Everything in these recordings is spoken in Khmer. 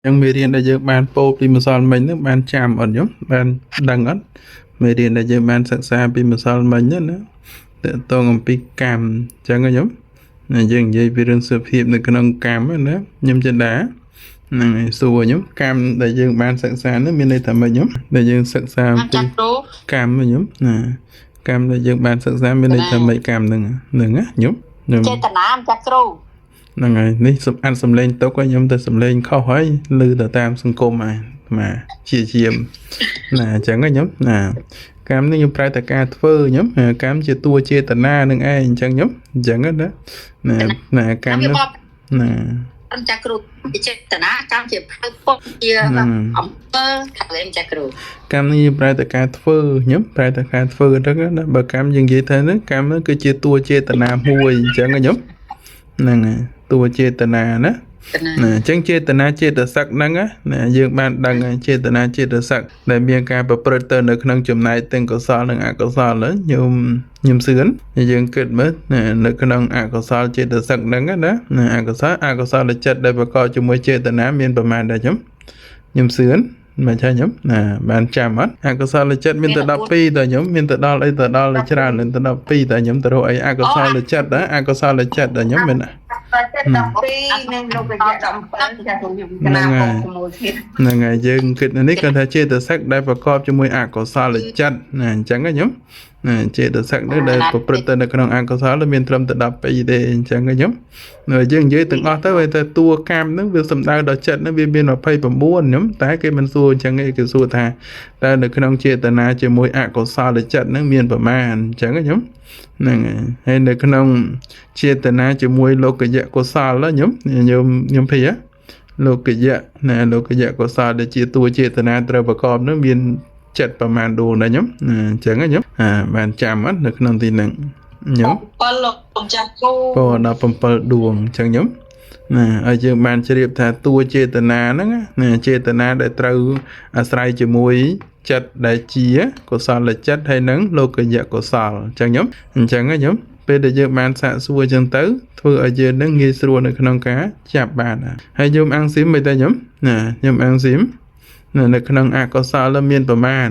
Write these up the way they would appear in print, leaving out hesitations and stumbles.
ยังมีเรียนได้เยอะบานโปปีมาสอนmình nữa ban chạm ở nhóm ban đăng ấnมีเรียนได้เยอะbanศึกษาปีมาสอนmình nữa nữa tự tôi ngầm pi cam chẳng có nhóm này dừng dây vì đơn sự hiệp được cái cam nữa nhóm trên đá này xua nhóm cam đại dương banศึกษาnữa bên đây thầm mấy nhóm đại dươngศึกษาpi cam với nhóm nè cam đại dương banศึกษาbên đây thầm mấy cam đừng á nhómเจตนาจากครู นั่นไงนี่อันสำเร็จโต๊ะก็ยมแต่สำเร็จเข้าห้อยลือแต่ตามสังคมมาเชียมน่ะchẳng có nhóm nè cam nó như prai tại ca phơ nhóm cam chỉ tua chia tận na nương ai chẳng nhóm chẳng có đó nè cam nó nè จากครูเจตนาการเจ็บปวดเยอะแบบอ๋อทำเล่นจากครู cam nó như prai tại ca phơ nhóm prai tại ca phơ đó đó bờ cam dừng vậy thôi đó cam nó cứ chia tua chia tận na mùi chẳng có nhóm nèตัวเจตนานะจังเจตนาเจตสักนั่งอ่ะนะយើងបានដឹងเจตนาเจตสักដែលមានការប្រព្រឹត្តទៅនៅក្នុងចំណែកទាំងកុសលនិងអកុសលខ្ញុំសឿនយើងគិតមើលនៅក្នុងអកុសលเจตสักហ្នឹងណាអកុសលចិត្តដែលប្រកបជាមួយเจตនាមានប្រមាណដែរខ្ញុំសឿនមិនใช่ខ្ញុំណាបានចាំអត់អកុសលចិត្តមានតែ12តើខ្ញុំមានតែដល់អីទៅដល់ច្រើនតែ12តើខ្ញុំទៅរកអីអកុសលចិត្តណាអកុសលចិត្តតើខ្ញុំមានហ្នឹងហើយយើងគិតនេះគាត់ថាចេតសិកដែលប្រកបជាមួយអកុសលចិត្តណាអញ្ចឹងខ្ញុំចេតសិកនេះដែលប្រព្រឹត្តទៅនៅក្នុងអកុសលមានត្រឹមតែ12ទេអញ្ចឹងខ្ញុំយើងនិយាយទាំងអស់ទៅតែតួកម្មហ្នឹងវាសំដៅដល់ចិត្តហ្នឹងវាមាន29ខ្ញុំតែគេមិនសួរអញ្ចឹងទេគេសួរថាតើនៅក្នុងចេតនាជាមួយអកុសលចិត្តហ្នឹងមានប្រមាណអញ្ចឹងខ្ញុំហ្នឹងហើយនៅក្នុងចេតនាជាមួយលោកយៈកុសលខ្ញុំភ័យលោកយៈណាលោកយៈកុសលដែលជាតួចេតនាត្រូវប្រកបនោះមានចិត្តប្រមាណដួងដែរខ្ញុំអញ្ចឹងខ្ញុំបានចាំអត់នៅក្នុងទីហ្នឹងខ្ញុំ7លោកចាស់គូបើដល់7ដួងអញ្ចឹងខ្ញុំណាហើយយើងបានជ្រាបថាតួចេតនាហ្នឹងណាចេតនាដែលត្រូវអាស្រ័យជាមួយចិត្តដែលជាកុសលចិត្តហើយនឹងលោកយៈកុសលអញ្ចឹងខ្ញុំពេលដែលយើងបានសាកសួរអញ្ចឹងទៅធ្វើឲ្យយើងនឹងងាយស្រួលនៅក្នុងការចាប់បានហើយយើងអង្គស៊ីមមិនទេខ្ញុំណាខ្ញុំអង្គស៊ីមនៅក្នុងអកុសលមានប្រមាណ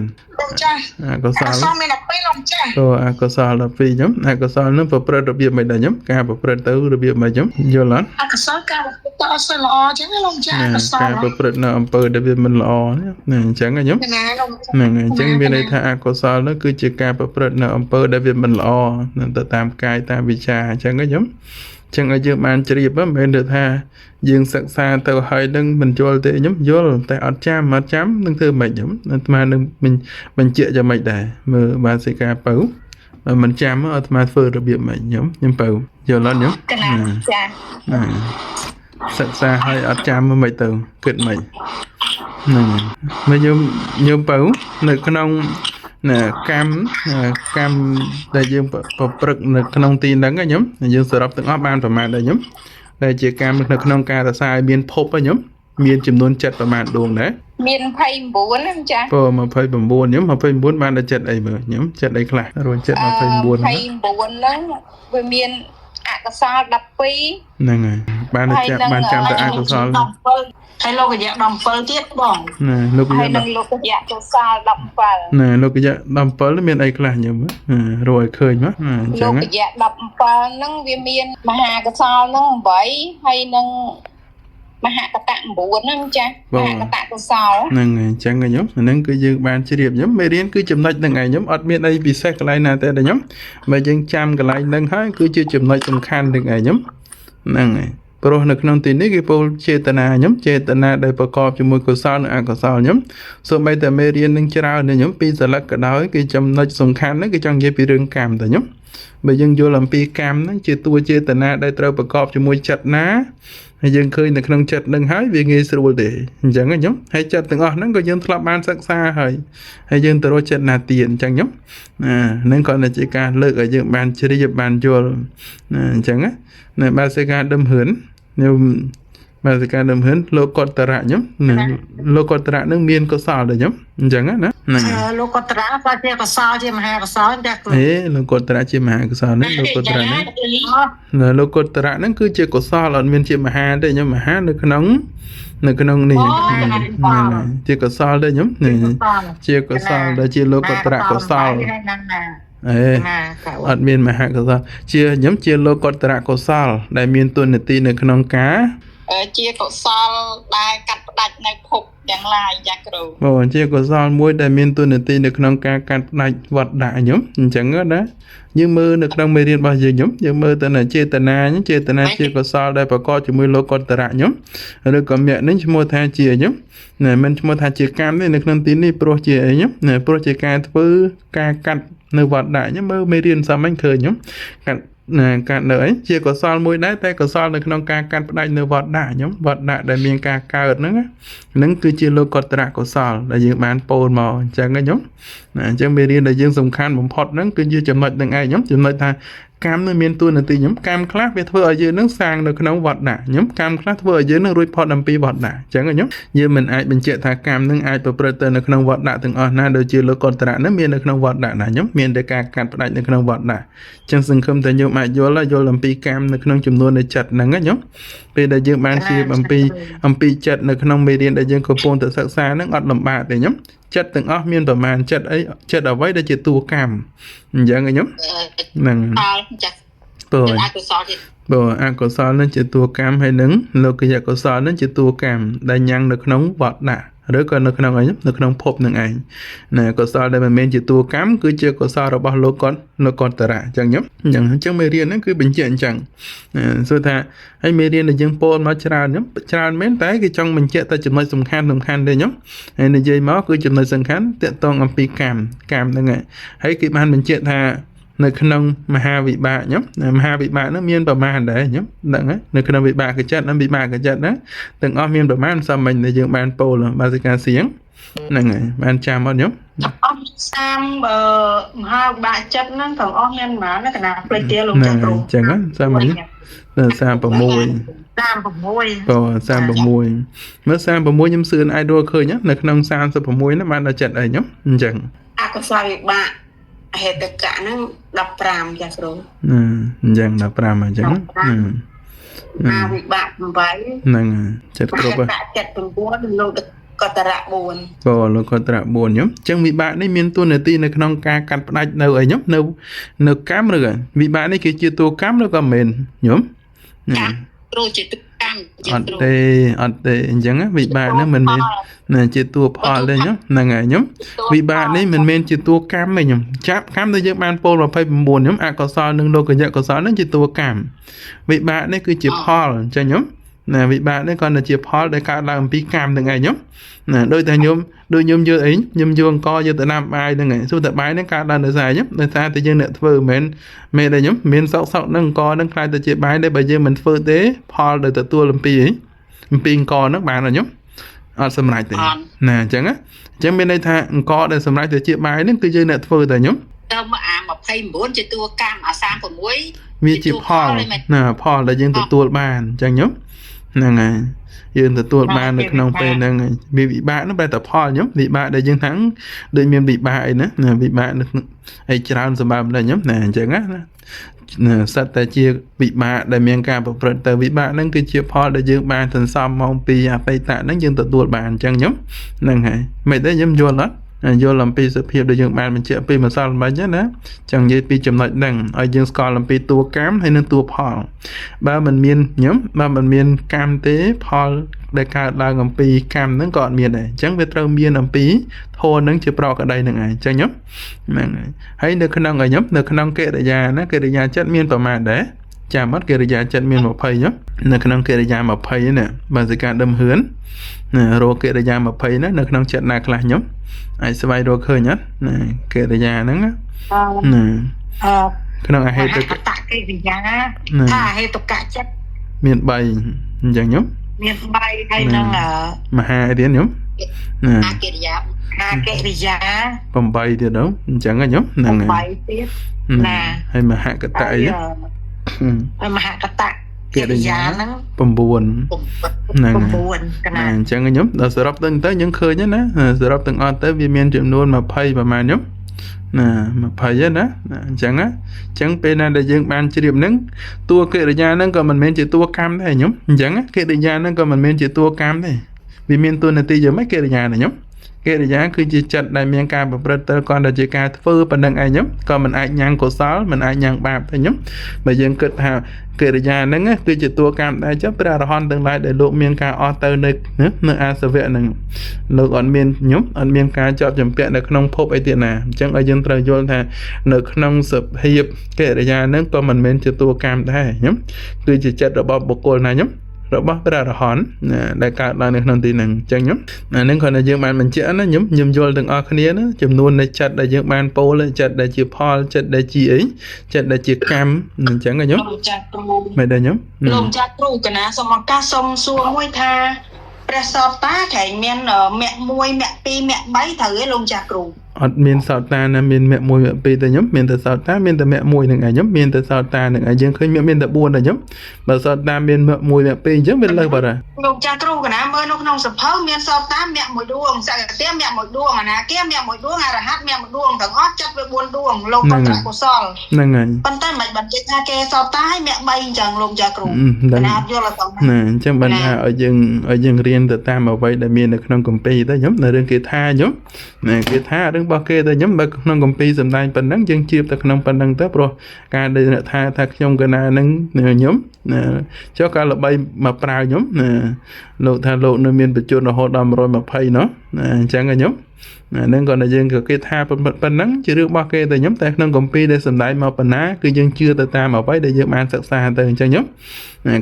ចាអកុសលមាន12លោកចាអកុសល12ខ្ញុំអកុសលនឹងប្រព្រឹត្តរបៀបមិនដែរខ្ញុំការប្រព្រឹត្តទៅរបៀបមិនខ្ញុំយល់អត់អកុសលការប្រព្រឹត្តទៅអត់សូវល្អអញ្ចឹងលោកចាអកុសលការប្រព្រឹត្តនៅអំពើដែលវាមិនល្អណាអញ្ចឹងខ្ញុំហ្នឹងអញ្ចឹងមានន័យថាអកុសលនោះគឺជាការប្រព្រឹត្តនៅអំពើដែលវាមិនល្អទៅតាមកាយតាមវិចារអញ្ចឹងខ្ញុំចឹងឲ្យយើងបានជ្រាបមិនមែនថាយើងសិក្សាទៅហើយនឹងមិនយល់ទេខ្ញុំយល់តែអត់ចាំនឹងធ្វើមិនខ្ញុំអាត្មានឹងបញ្ជាក់យ៉ាងម៉េចដែរមើលបាសិកាបើមិនចាំអាត្មាធ្វើរបៀបម៉េចខ្ញុំបើយល់អត់ខ្ញុំចាសិក្សាហើយអត់ចាំមិនទៅគិតមិនហ្នឹងមើលខ្ញុំបើនៅក្នុងណាកម្មដែលយើងប្រព្រឹត្តនៅក្នុងទីហ្នឹងខ្ញុំយើងសរុបទាំងអស់បានប្រមាណដែរខ្ញុំដែលជាកម្មនៅក្នុងការរសាឲ្យមានភពខ្ញុំមានចំនួនចិត្តប្រមាណដួងដែរមាន29ណាចា៎29ខ្ញុំ29បានដល់ចិត្តអីមើលខ្ញុំចិត្តអីខ្លះរួមចិត្ត29ហ្នឹងវាមានអកុសល12ហ្នឹងហើយបានចាំតែអកុសលហើយលោកយៈ17ទៀតបងណាលោកយៈនឹងលោកយៈកុសល17ណាលោកយៈ17មានអីខ្លះខ្ញុំរកឲ្យឃើញមកអញ្ចឹងលោកយៈ17ហ្នឹងវាមានមហាកុសលហ្នឹង8ហើយនឹងមហកតៈ9ហ្នឹងចាមហកតៈកុសលហ្នឹងហើយអញ្ចឹងខ្ញុំហ្នឹងគឺយើងបានជ្រាបខ្ញុំមេរៀនគឺចំណុចហ្នឹងឯងខ្ញុំអត់មានអីពិសេសកន្លែងណាទេដល់ខ្ញុំបើយើងចាំកន្លែងហ្នឹងហើយគឺជាចំណុចសំខាន់ហ្នឹងឯងខ្ញុំហ្នឹងហើយព្រោះនៅក្នុងទីនេះគេពោលចេតនាខ្ញុំចេតនាដែលប្រកបជាមួយកុសលនិងអកុសលខ្ញុំសូម្បីតែមេរៀននឹងច្រើនខ្ញុំពីសលឹកក៏ដោយគេចំណុចសំខាន់ហ្នឹងគេចង់និយាយពីរឿងកម្មតែខ្ញុំបើយើងយល់អំពីកម្មហ្នឹងជាតួចេតនាដែលត្រូវប្រកបជាមួយចិត្តណាហើយយើងឃើញនៅក្នុងចិត្តនឹងហើយវាងាយស្រួលទេអញ្ចឹងខ្ញុំហើយចិត្តទាំងអស់ហ្នឹងក៏យើងធ្លាប់បានសិក្សាហើយយើងទៅរកចិត្តណាទៀតអញ្ចឹងខ្ញុំហ្នឹងក៏ជាការលើកឲ្យយើងបានជ្រាបបានយល់អញ្ចឹងណាបើសិកាដើមហ៊ឿនខ្ញុំបើសិកាដើមហ៊ឿនលោកកតរៈខ្ញុំលោកកតរៈនឹងមានកុសលដែរខ្ញុំអញ្ចឹងណាហ្នឹងលោកកតរៈក៏ជាកុសលជាមហាកុសលចាលោកកតរៈជាមហាកុសលហ្នឹងលោកកតរៈហ្នឹងលោកកតរៈហ្នឹងគឺជាកុសលអត់មានជាមហាទេខ្ញុំមហានៅក្នុង នៅក្នុងនេះជាកុសលដែរខ្ញុំជាកុសលដែលជាលោកតរៈកុសលអត់មានមហាកុសលជាខ្ញុំជាលោកតរៈកុសលដែលមានទួនាទីនៅក្នុងការជាកុសលដែលកាត់ផ្ដាច់នៅភពទាំងឡាយចាគ្រូអូជាកុសលមួយដែលមានទួនាទីនៅក្នុងការកាត់ផ្ដាច់វត្តដាក់ខ្ញុំអញ្ចឹងណាយើងមើលនៅក្នុងមេរៀនរបស់យើងយើងមើលទៅចេតនាជាកុសលដែលប្រកបជាមួយលោកតរៈខ្ញុំឬក៏មគ្គនេះឈ្មោះថាជាខ្ញុំណាមិនឈ្មោះថាជាកម្មទេនៅក្នុងទីនេះព្រោះជាអីខ្ញុំណាព្រោះជាការធ្វើការកាត់នៅវត្តដាក់ខ្ញុំមើលមេរៀនសាមញ្ញឃើញខ្ញុំកាត់នៅអីជាកុសលមួយដែរតែកុសលនៅក្នុងការកាត់ផ្ដាច់នៅវត្តដាក់ខ្ញុំវត្តដាក់ដែលមានការកើតហ្នឹងគឺជាលោកតរៈកុសលដែលយើងបានពោលមកអញ្ចឹងខ្ញុំអញ្ចឹងមេរៀនដែលយើងសំខាន់បំផុតហ្នឹងគឺជាចំណុចនឹងឯងខ្ញុំចំណុចថាកម្មនឹងមានទួនាទីខ្ញុំកម្មខ្លះវាធ្វើឲ្យយើងនឹងសាងនៅក្នុងវត្តដាក់ខ្ញុំកម្មខ្លះធ្វើឲ្យយើងនឹងរួចផុតអំពីវត្តដាក់អញ្ចឹងខ្ញុំយើងមិនអាចបញ្ជាក់ថាកម្មនឹងអាចប្រព្រឹត្តទៅនៅក្នុងវត្តដាក់ទាំងអស់ណាដូចជាលោកតរៈនឹងមាននៅក្នុងវត្តដាក់ណាខ្ញុំមានតែការកាត់ផ្ដាច់នៅក្នុងវត្តដាក់អញ្ចឹងសង្ឃឹមថាយើងអាចយល់អំពីកម្មនៅក្នុងចំនួននៃចិត្តហ្នឹងខ្ញុំពេលដែលយើងបានជ្រាបអំពីចិត្តនៅក្នុងមេរៀនដែលយើងកំពុងតែសិក្សាហ្នឹងអត់លំបាកទេខ្ញុំចិត្តទាំងអស់មានប្រមាណចិត្តអីចិត្តអ្វីដែលជាតួកម្មអញ្ចឹងខ្ញុំហ្នឹងព្រោះអកុសលនឹងជាតួកម្មហើយនឹងលោកយកុសលនឹងជាតួកម្មដែលញ៉ាំងនៅក្នុងវត្តដាក់ឬក៏នៅក្នុងអីនៅក្នុងភពនឹងឯងណាកុសលដែលមិនមែនជាតួកម្មគឺជាកុសលរបស់លោកតរៈអញ្ចឹងខ្ញុំអញ្ចឹងមេរៀនហ្នឹងគឺបញ្ជាក់អញ្ចឹងសួរថាហើយមេរៀនដែលយើងពោលមកច្រើនមែនតែគេចង់បញ្ជាក់តែចំណុចសំខាន់ទេខ្ញុំហើយនិយាយមកគឺចំណុចសំខាន់តកតងអំពីកម្មហ្នឹងហើយគេបានបញ្ជាក់ថានៅក្នុងមហាវិបាកខ្ញុំមហាវិបាកហ្នឹងមានប្រមាណដែរខ្ញុំដឹងហើយនៅក្នុងវិបាកចិត្តនិងវិបាកចិត្តណាទាំងអស់មានប្រមាណសាមញ្ញដែលយើងបានពោលបាសិកាសៀងហ្នឹងហើយបានចាំអត់ខ្ញុំអស់សាមមហាវិបាកចិត្តហ្នឹងទាំងអស់មានប្រមាណកណាផ្លេចទៀតលោកចាស់គ្រូអញ្ចឹងសាមញ្ញ36មើល36ខ្ញុំសឿន idol ឃើញនៅក្នុង36ហ្នឹងបានដល់ចិត្តអីខ្ញុំអញ្ចឹងអកុសលវិបាកហេតុកៈហ្នឹង15ចាគ្រូអញ្ចឹង15អញ្ចឹងវិបាក8ហ្នឹងចិត្តគ្រប់ចិត្ត9លោកកតរៈ4លោកកតរៈ4ខ្ញុំអញ្ចឹងវិបាកនេះមានតួនាទីនៅក្នុងការកាត់ផ្ដាច់នៅអីខ្ញុំនៅកម្មឬវិបាកនេះគឺជាតួកម្មឬក៏មិនខ្ញុំគ្រូជាតួកម្មអត់ទេអញ្ចឹងវិបាកនេះមិនមែនជាតួផលទេហ្នឹងហើយខ្ញុំវិបាកនេះមិនមែនជាតួកម្មទេខ្ញុំចាប់កម្មដែលយើងបានពោល29ខ្ញុំអកុសលនិងលោកយៈកុសលនឹងជាតួកម្មវិបាកនេះគឺជាផលអញ្ចឹងខ្ញុំណាវិបាកនេះគាត់ទៅជាផលដែលកើតឡើងអំពីកម្មហ្នឹងឯងខ្ញុំណាដូចតែខ្ញុំយកអីខ្ញុំយកអង្គយកទៅដាំបាយហ្នឹងឯងសួរតែបាយហ្នឹងកើតឡើងដោយសារខ្ញុំដោយសារតែយើងអ្នកធ្វើមិនមែនតែខ្ញុំមានសោកហ្នឹងអង្គហ្នឹងខ្លាចទៅជាបាយដែរបើយើងមិនធ្វើទេផលដែលទទួលអំពីអង្គហ្នឹងបានអត់ខ្ញុំអត់សម្រេចទេណាអញ្ចឹងមានន័យថាអង្គដែលសម្រេចទៅជាបាយហ្នឹងគឺយើងអ្នកធ្វើតែខ្ញុំតើមកអា29ជាតួកម្មអា36វាជាផលណាផលដែលយើងទទួលបានអញ្ចឹងខ្ញុំហ្នឹងហើយយើងទទួលបាននៅក្នុងពេលហ្នឹងហើយវិបាកនោះបែរតែផលខ្ញុំវិបាកដែលយើងថាំងដូចមានវិបាកអីណាវិបាកអីច្រើនសម្រាប់ដែរខ្ញុំណាអញ្ចឹងណាសិតតែជាវិបាកដែលមានការប្រព្រឹត្តទៅវិបាកហ្នឹងគឺជាផលដែលយើងបានសន្សំមកពីអតីតហ្នឹងយើងទទួលបានអញ្ចឹងខ្ញុំហ្នឹងហើយមិនទេខ្ញុំយល់អត់យល់អំពីសភាពដែលយើងបានបញ្ជាក់ពីម្សិលមិញណាចង់និយាយពីចំណុចហ្នឹងឲ្យយើងស្គាល់អំពីតួកម្មហើយនិងតួផលបើមិនមានកម្មទេផលដែលកើតឡើងអំពីកម្មហ្នឹងក៏អត់មានដែរអញ្ចឹងវាត្រូវមានអំពីធម៌ហ្នឹងជាប្រកក្តីហ្នឹងឯងអញ្ចឹងខ្ញុំហ្នឹងហើយនៅក្នុងនៅក្នុងកិរិយាណាកិរិយាចិត្តមានប្រមាណដែរចាំអត់កិរិយាចិត្តមាន20នៅក្នុងកិរិយា20នេះបើសិកាដើមហ៊ឿនរកកិរិយា20ណានៅក្នុងចិត្តណាខ្លះខ្ញុំអាចស្វែងរកឃើញអត់ណាកិរិយាហ្នឹងណាក្នុងអហេតុកតកិរិយាថាអហេតុកចិត្តមាន3អញ្ចឹងខ្ញុំមាន3ហើយនឹងមហាទៀតខ្ញុំណាកិរិយា8ទៀតអញ្ចឹងខ្ញុំហ្នឹង8ទៀតណាហើយមហកតអីមហកតកិរិយាហ្នឹង9ហ្នឹងអញ្ចឹងខ្ញុំដល់សរុបទៅយើងឃើញណាសរុបទាំងអស់ទៅវាមានចំនួន20ប្រហែលខ្ញុំណា20ណាអញ្ចឹងពេលណាដែលយើងបានជ្រាបហ្នឹងតួកិរិយាហ្នឹងក៏មិនមែនជាតួកម្មដែរខ្ញុំអញ្ចឹងកិរិយាហ្នឹងក៏មិនមែនជាតួកម្មដែរ vì miền tuần này giờ mấy kia nhà này nhá cái này giá cứ chỉ chặt đại miền ca và bật tới con đại chỉ ca phư phần đằng ai nhá còn mình ai nhang cổ sáu mình ai nhang bạc thôi nhá bây giờ kết hà cái này giá nâng á cứ chỉ tua cam đại chấp ra hòn tương lai để lộ miền ca ở tới nơi nơi a sơ vệ nâng lộ ở miền nhá ở miền ca cho chấm bẹn được không phốp ấy tiền nè chẳng ở dân trời vô thà nơi không sập hiệp cái này giá nâng còn mình chỉ tua cam đây nhá cứ chỉ chặt ở bao bọc cồn này nháរបស់ព្រះរហន្តដែលកើតឡើងនៅក្នុងទីហ្នឹងអញ្ចឹងខ្ញុំហ្នឹងគ្រាន់តែយើងបានបញ្ជាក់ណាខ្ញុំយល់ទាំងអស់គ្នាណាចំនួននៃចិត្តដែលយើងបានពោលចិត្តដែលជាផលចិត្តដែលជាអីចិត្តដែលជាកម្មអញ្ចឹងខ្ញុំលោកចាស់គ្រូមិនដែរខ្ញុំលោកចាស់គ្រូកណាសូមឱកាសសូមសួរមួយថាព្រះសោតាក្រែងមានមាក់1មាក់2មាក់3ត្រូវឯងលោកចាស់គ្រូអត់មានសោតាណាមានមាក់1មាក់2តែខ្ញុំមានតែសោតាមានតែមាក់1នឹងឯងខ្ញុំមានតែសោតានឹងឯងយើងឃើញមានតែ4តែខ្ញុំបើសោតាមានមាក់1មាក់2អញ្ចឹងវាលើសបាត់ហើយលោកចាស់គ្រូកណាមើលនៅក្នុងសភៅមានសោតាមាក់1ដួងសក្តិមាក់1ដួងអាណាគាមាក់1ដួងអរហត្តមាក់1ដួងទាំងអស់ចិត្តវា4ដួងលោកក៏ត្រាក់កុសលហ្នឹងហើយប៉ុន្តែមិនបញ្ជាក់ថាគេសោតាឲ្យមាក់3អញ្ចឹងលោកចាស់គ្រូកណាយល់អត់ហ្នឹងណាអញ្ចឹងបានថាឲ្យយើងរៀនទៅតាមអ្វីដែលមាននៅក្នុងគម្ពីរទៅខ្ញុំនៅរឿងគេថាខ្ញុំណាគេថារឿងរបស់គេទៅខ្ញុំបើក្នុងគម្ពីរសម្ដែងប៉ុណ្ណឹងយើងជៀបទៅក្នុងប៉ុណ្ណឹងទៅព្រោះការដែលថាខ្ញុំកណានឹងខ្ញុំចុះការល្បីមកប្រើខ្ញុំលោកថាលោកនៅមានបញ្ជនរហូតដល់120ណោះអញ្ចឹងខ្ញុំហ្នឹងគាត់តែយើងក៏គេថាប៉ុណ្ណឹងជារឿងរបស់គេតែខ្ញុំតែក្នុងគម្ពីរដែលសម្ដែងមកប៉ុណ្ណាគឺយើងជឿទៅតាមអ្វីដែលយើងបានសិក្សាទៅអញ្ចឹងខ្ញុំ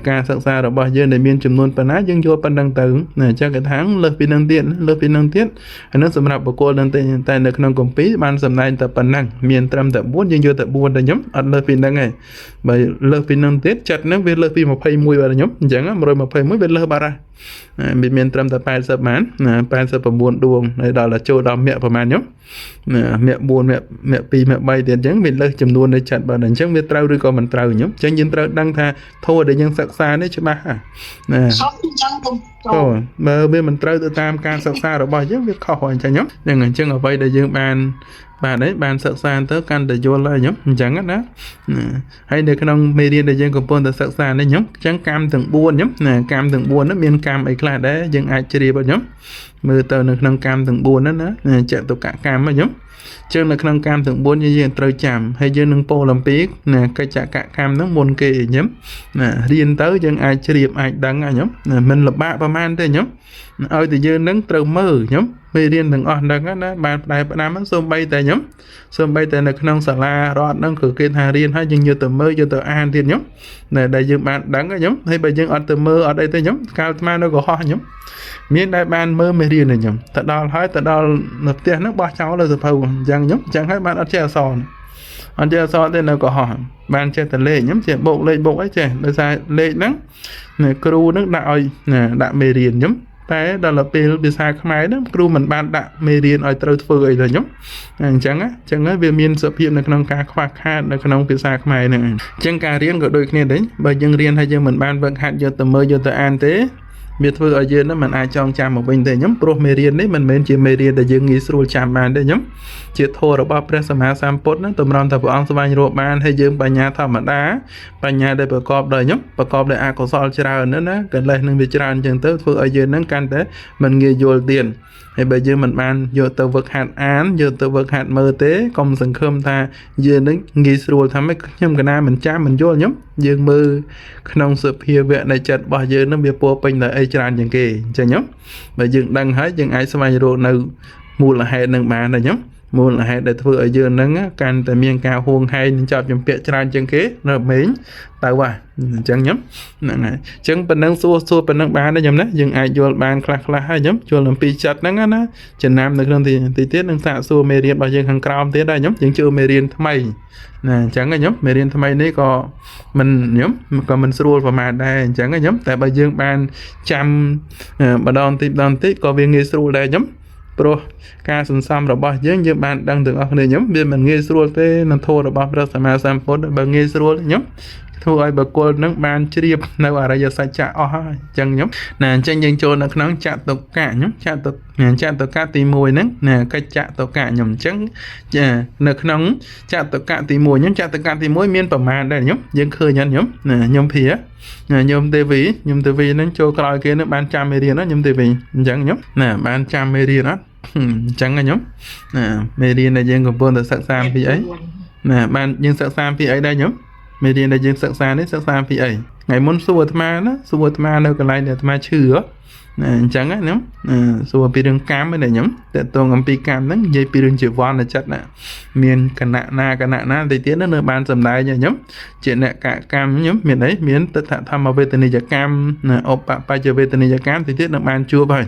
ការសិក្សារបស់យើងដែលមានចំនួនប៉ុណ្ណាយើងយកប៉ុណ្ណឹងទៅអញ្ចឹងគេថាលើសពីនឹងទៀតហើយនឹងសម្រាប់បុគ្គលនឹងតែនៅក្នុងគម្ពីរបានសម្ដែងតែប៉ុណ្ណឹងមានត្រឹមតែ4យើងយកតែ4តែខ្ញុំអត់លើសពីនឹងទេបើលើសពីនឹងទៀតចិត្តនឹងវាលើសពី21បាទខ្ញុំអញ្ចឹង121វាលើសបាត់ហើយមានត្រឹមតែ80បាន89ដួងហើយដល់ចូលដល់មាក់ប្រហែលខ្ញុំមាក់4មាក់2មាក់3ទៀតអញ្ចឹងវាលើសចំនួននៃចិត្តបាទអញ្ចឹងវាត្រូវឬក៏មិនត្រូវខ្ញុំអញ្ចឹងយើងត្រូវដឹងថាធម៌ដែលយើងសិក្សានេះច្បាស់ណាអញ្ចឹងអូបើវាមិនត្រូវទៅតាមការសិក្សារបស់យើងវាខុសហើយអញ្ចឹងខ្ញុំអញ្ចឹងអ្វីដែលយើងបានសិក្សាទៅកាន់តែយល់ហើយខ្ញុំអញ្ចឹងណាហើយនៅក្នុងមេរៀនដែលយើងកំពុងតែសិក្សានេះខ្ញុំអញ្ចឹងកម្មទាំង4ខ្ញុំណាកម្មទាំង4នោះមានកម្មអីខ្លះដែរយើងអាចជ្រាបខ្ញុំមើលទៅនៅក្នុងកម្មទាំង4ហ្នឹងណាចតុកកម្មខ្ញុំចឹងនៅក្នុងកម្មទាំង4យើងត្រូវចាំហើយយើងនឹងពោលអំពីណាកិច្ចកកម្មហ្នឹងមុនគេខ្ញុំណារៀនទៅយើងអាចជ្រាបអាចដឹងខ្ញុំមិនលំបាកប្រហែលទេខ្ញុំឲ្យតែយើងនឹងត្រូវមើលខ្ញុំមេរៀនទាំងអស់ហ្នឹងណាបានផ្ដាំហ្នឹងសូម្បីតែខ្ញុំសូម្បីតែនៅក្នុងសាលារដ្ឋហ្នឹងគឺគេថារៀនហើយយើងយកទៅមើលយកទៅអានទៀតខ្ញុំដែលយើងបានដឹងខ្ញុំហើយបើយើងអត់ទៅមើលអត់អីទេខ្ញុំកាលអាត្មានៅកុហកខ្ញុំមានដែលបានមើលមេរៀនខ្ញុំទៅដល់ហើយទៅដល់នៅផ្ទះហ្នឹងបោះចោលលើសភៅអញ្ចឹងខ្ញុំអញ្ចឹងហើយបានអត់ចេះអក្សរអត់ចេះអក្សរទេនៅកុហកបានចេះតែលេខខ្ញុំចេះបូកលេខបូកអីចេះដោយសារលេខហ្នឹងគ្រូហ្នឹងដាក់ឲ្យដាក់មេរៀនខ្ញុំតែដល់ពេលភាសាខ្មែរហ្នឹងគ្រូមិនបានដាក់មេរៀនឲ្យត្រូវធ្វើអីទេខ្ញុំអញ្ចឹងហើយវាមានសភាពនៅក្នុងការខ្វះខាតនៅក្នុងភាសាខ្មែរហ្នឹងអញ្ចឹងការរៀនក៏ដូចគ្នាដែរបើយើងរៀនហើយយើងមិនបានវឹកហាត់យកទៅមើលយកទៅអានទេវាធ្វើឲ្យយើងមិនអាចចងចាំមកវិញទេខ្ញុំព្រោះមេរៀននេះមិនមែនជាមេរៀនដែលយើងងាយស្រួលចាំបានទេខ្ញុំជាធម៌របស់ព្រះសម្មាសម្ពុទ្ធហ្នឹងតម្រាំតែព្រះអង្គស្វែងរកបានហើយយើងបញ្ញាធម្មតាបញ្ញាដែលប្រកបដោយខ្ញុំប្រកបដោយអកុសលច្រើនណាកិលេសនឹងវាច្រើនអញ្ចឹងទៅធ្វើឲ្យយើងហ្នឹងកាន់តែមិនងាយយល់ទៀតហើយបើយើងមិនបានយកទៅវឹកហាត់អានយកទៅវឹកហាត់មើលទេកុំសង្ឃឹមថាយើងនឹងងាយស្រួលថាម៉េចខ្ញុំកណាមិនចាំមិនយល់ខ្ញុំយើងមើលក្នុងសភាវៈនៃចិត្តរបស់យើងនឹងវាពោពេញដោយអីច្រើនជាងគេអញ្ចឹងខ្ញុំបើយើងដឹងហើយយើងអាចស្វែងរកនៅមូលហេតុនឹងបានដែរខ្ញុំមូលហេតុដែលធ្វើឲ្យយើងហ្នឹងកាន់តែមានការហួងហែងនិងចាប់ចម្ពាក់ច្រើនជាងគេនៅមេងទៅអញ្ចឹងខ្ញុំហ្នឹងហើយអញ្ចឹងប៉ុណ្ណឹងសួរប៉ុណ្ណឹងបានដែរខ្ញុំណាយើងអាចយល់បានខ្លះហើយខ្ញុំយល់អំពីចិត្តហ្នឹងណាចំណាំនៅក្នុងទីទៀតនឹងសាកសួរមេរៀនរបស់យើងខាងក្រោមទៀតដែរខ្ញុំយើងជួមេរៀនថ្មីណាអញ្ចឹងខ្ញុំមេរៀនថ្មីនេះក៏មិនស្រួលប្រហែលដែរអញ្ចឹងខ្ញុំតែបើយើងបានចាំម្ដងតិចក៏វាងាយស្រួលដែរខ្ញុំព្រោះការសន្សំរបស់យើងបានដឹងទាំងអស់គ្នាខ្ញុំវាមិនងាយស្រួលទេនឹងធម៌របស់ព្រះសម្មាសម្ពុទ្ធបើងាយស្រួលខ្ញុំ ធ្វើឲ្យបុគ្គលនឹងបានជ្រាបនៅអរិយសច្ចៈអស់ហើយអញ្ចឹងខ្ញុំណាអញ្ចឹងយើងចូលនៅក្នុងចតុកៈខ្ញុំចតុកៈទី1ហ្នឹងណាកិច្ចចតុកៈខ្ញុំអញ្ចឹងចានៅក្នុងចតុកៈទី1ខ្ញុំចតុកៈទី1មានប្រមាណដែរខ្ញុំយើងឃើញខ្ញុំណាខ្ញុំព្រាខ្ញុំទេវីហ្នឹងចូលក្រោយគេនឹងបានចាំមេរៀនខ្ញុំទេវីអញ្ចឹងខ្ញុំណាបានចាំមេរៀនអត់អញ្ចឹងខ្ញុំណាមេរៀនដែលយើងកំពុងតែសិក្សាពីអីណាបានយើងសិក្សាពីអីដែរខ្ញុំមេរៀនដែលយើងសិក្សានេះសិក្សាពីអីថ្ងៃមុនសួរអាត្មាណាសួរអាត្មានៅកន្លែងដែលអាត្មាឈឺណាអញ្ចឹងណាខ្ញុំសួរពីរឿងកម្មហ្នឹងខ្ញុំតើតងអំពីកម្មហ្នឹងនិយាយពីរឿងជីវ័នចិត្តណាមានគណៈណាទៅទៀតនៅបានសម្ដែងខ្ញុំជាអ្នកកកម្មខ្ញុំមានអីមានទិដ្ឋធម្មវេទនីយកម្មណាឧបបច្ចវេទនីយកម្មទៅទៀតនឹងបានជួបហើយ